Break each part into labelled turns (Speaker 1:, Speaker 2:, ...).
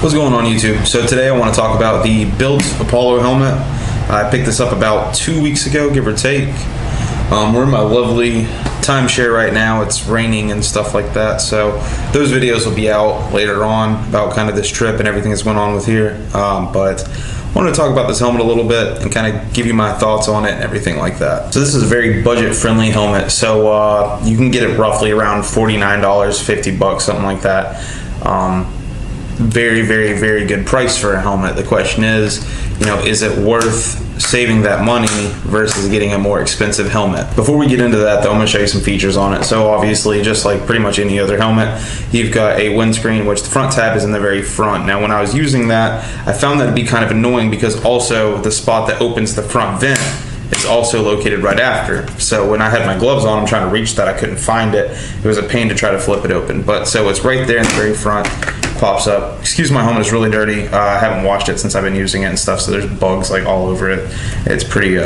Speaker 1: What's going on YouTube? So today I want to talk about the Bilt Apollo helmet. I picked this up about 2 weeks ago, give or take. We're in my lovely timeshare right now. It's raining and stuff like that, so those videos will be out later on about kind of this trip and everything that's going on with here. But I wanted to talk about this helmet a little bit and kind of give you my thoughts on it and everything like that. So this is a very budget-friendly helmet, so you can get it roughly around $49, 50 bucks, something like that. Very good price for a helmet. The question is, is it worth saving that money versus getting a more expensive helmet? Before we get into that though, I'm going to show you some features on it. So obviously, just like pretty much any other helmet, you've got a windscreen, which the front tab is in the very front. Now when I was using that, I found that to be kind of annoying because also the spot that opens the front vent is also located right after. So when I had my gloves on, I'm trying to reach that, I couldn't find it. It was a pain to try to flip it open. But so it's right there in the very front, pops up. Excuse my helmet, is really dirty. I haven't washed it since I've been using it and stuff, so there's bugs like all over it. It's pretty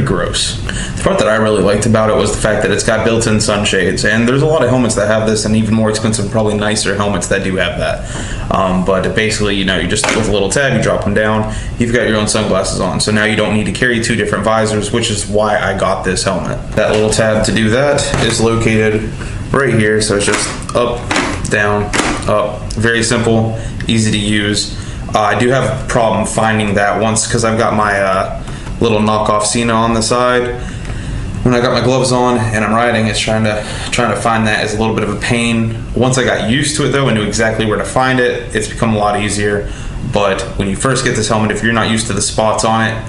Speaker 1: gross. The part that I really liked about it was the fact that it's got built-in sunshades, and there's a lot of helmets that have this, and even more expensive, probably nicer helmets that do have that. But basically, you just with a little tab, you drop them down, you've got your own sunglasses on. So now you don't need to carry two different visors, which is why I got this helmet. That little tab to do that is located right here, so it's just up, down, up. Very simple, easy to use. I do have a problem finding that once, because I've got my little knockoff Cena on the side. When I got my gloves on and I'm riding, it's trying to find that is a little bit of a pain. Once I got used to it though and knew exactly where to find it, it's become a lot easier. But when you first get this helmet, if you're not used to the spots on it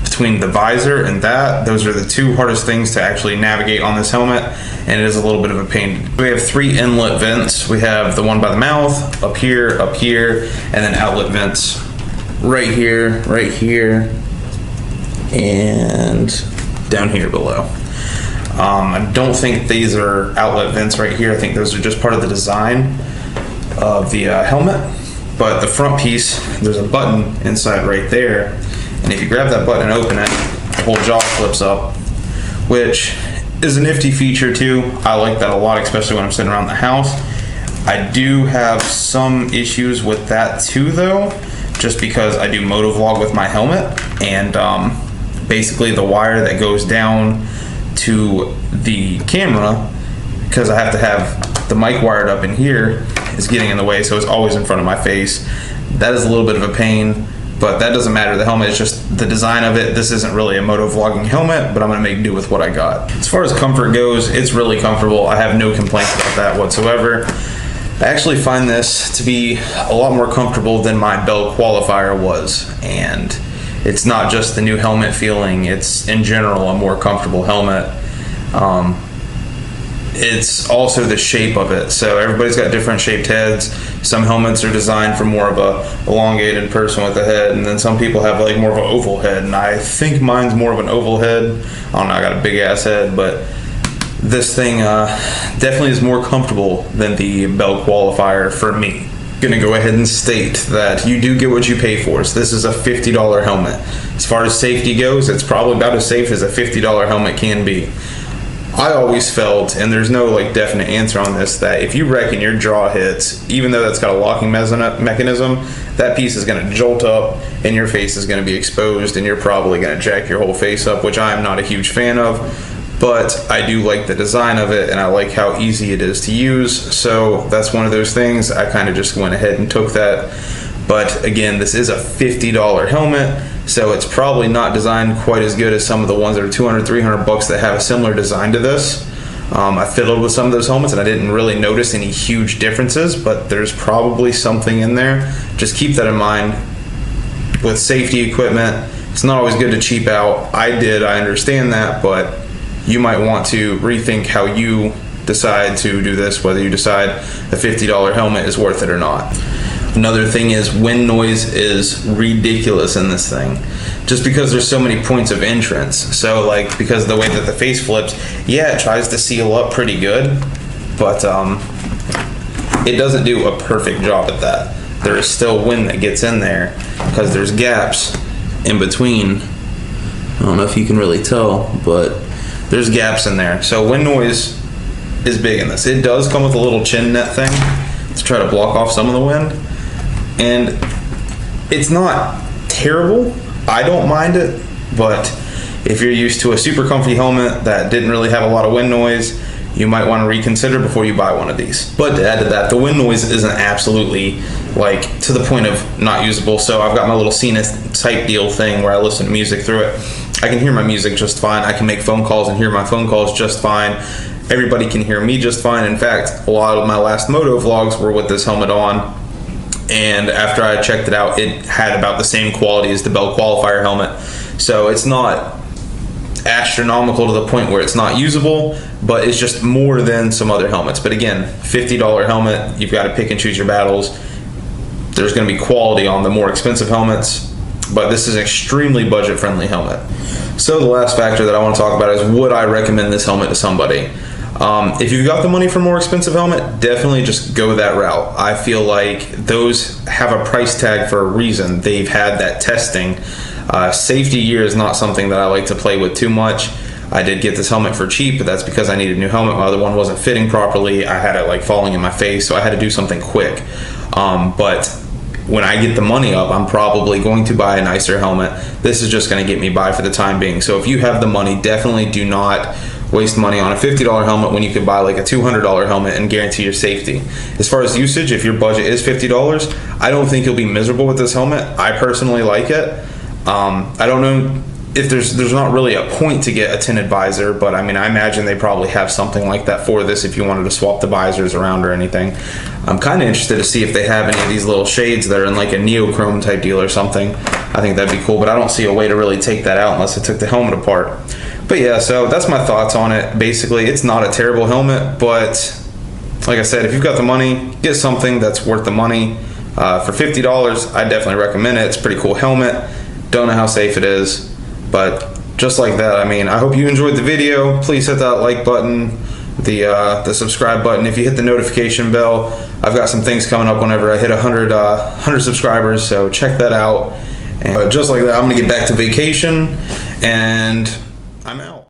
Speaker 1: between the visor and that, those are the two hardest things to actually navigate on this helmet, and it is a little bit of a pain. We have 3 inlet vents. We have the one by the mouth, up here, and then outlet vents right here, and down here below. I don't think these are outlet vents right here. I think those are just part of the design of the helmet. But the front piece, there's a button inside right there, and if you grab that button and open it, the whole jaw flips up, which is a nifty feature too. I like that a lot, especially when I'm sitting around the house. I do have some issues with that too though, just because I do motovlog with my helmet, and basically the wire that goes down to the camera, because I have to have the mic wired up in here, is getting in the way, so it's always in front of my face. That is a little bit of a pain, but that doesn't matter. The helmet is just the design of it. This isn't really a motovlogging helmet, but I'm gonna make do with what I got. As far as comfort goes, it's really comfortable. I have no complaints about that whatsoever. I actually find this to be a lot more comfortable than my Bell Qualifier was, and it's not just the new helmet feeling, it's in general a more comfortable helmet. It's also the shape of it. So everybody's got different shaped heads. Some helmets are designed for more of a elongated person with a head, and then some people have like more of an oval head, and I think mine's more of an oval head. I don't know, I got a big ass head, but this thing definitely is more comfortable than the Bell Qualifier for me. I'm gonna go ahead and state that you do get what you pay for. So this is a $50 helmet. As far as safety goes, it's probably about as safe as a $50 helmet can be. I always felt, and there's no definite answer on this, that if you wreck and your jaw hits, even though that's got a locking mechanism, that piece is going to jolt up and your face is going to be exposed, and you're probably going to jack your whole face up, which I'm not a huge fan of. But I do like the design of it, and I like how easy it is to use, so that's one of those things. I kind of just went ahead and took that. But again, this is a $50 helmet, so it's probably not designed quite as good as some of the ones that are 200, 300 bucks that have a similar design to this. I fiddled with some of those helmets and I didn't really notice any huge differences, but there's probably something in there. Just keep that in mind. With safety equipment, it's not always good to cheap out. I understand that, but you might want to rethink how you decide to do this, whether you decide a $50 helmet is worth it or not. Another thing is wind noise is ridiculous in this thing, just because there's so many points of entrance. So because of the way that the face flips, yeah, it tries to seal up pretty good, but it doesn't do a perfect job at that. There is still wind that gets in there because there's gaps in between. I don't know if you can really tell, but there's gaps in there. So wind noise is big in this. It does come with a little chin net thing to try to block off some of the wind, and it's not terrible. I don't mind it, but if you're used to a super comfy helmet that didn't really have a lot of wind noise, you might want to reconsider before you buy one of these. But to add to that, the wind noise isn't absolutely like to the point of not usable. So I've got my little Zenith type deal thing where I listen to music through it. I can hear my music just fine. I can make phone calls and hear my phone calls just fine. Everybody can hear me just fine. In fact, a lot of my last moto vlogs were with this helmet on, and after I checked it out, it had about the same quality as the Bilt qualifier helmet. So it's not astronomical to the point where it's not usable, but it's just more than some other helmets. But again, $50 helmet, you've got to pick and choose your battles. There's going to be quality on the more expensive helmets, but this is an extremely budget friendly helmet. So the last factor that I want to talk about is, would I recommend this helmet to somebody? If you've got the money for a more expensive helmet, definitely just go that route. I feel like those have a price tag for a reason. They've had that testing. Safety gear is not something that I like to play with too much. I did get this helmet for cheap, but that's because I needed a new helmet. My other one wasn't fitting properly. I had it like falling in my face, so I had to do something quick. But when I get the money up, I'm probably going to buy a nicer helmet. This is just going to get me by for the time being. So if you have the money, definitely do not waste money on a $50 helmet when you can buy like a $200 helmet and guarantee your safety. As far as usage, if your budget is $50, I don't think you'll be miserable with this helmet. I personally like it. I don't know if there's not really a point to get a tinted visor, but I mean, I imagine they probably have something like that for this if you wanted to swap the visors around or anything. I'm kind of interested to see if they have any of these little shades that are in like a neochrome type deal or something. I think that'd be cool, but I don't see a way to really take that out unless I took the helmet apart. But yeah, so that's my thoughts on it. Basically, it's not a terrible helmet, but like I said, if you've got the money, get something that's worth the money. For $50, I definitely recommend it. It's a pretty cool helmet. Don't know how safe it is, but just like that, I mean, I hope you enjoyed the video. Please hit that like button, the subscribe button. If you hit the notification bell, I've got some things coming up whenever I hit 100 subscribers, so check that out. And just like that, I'm gonna get back to vacation, and I'm out.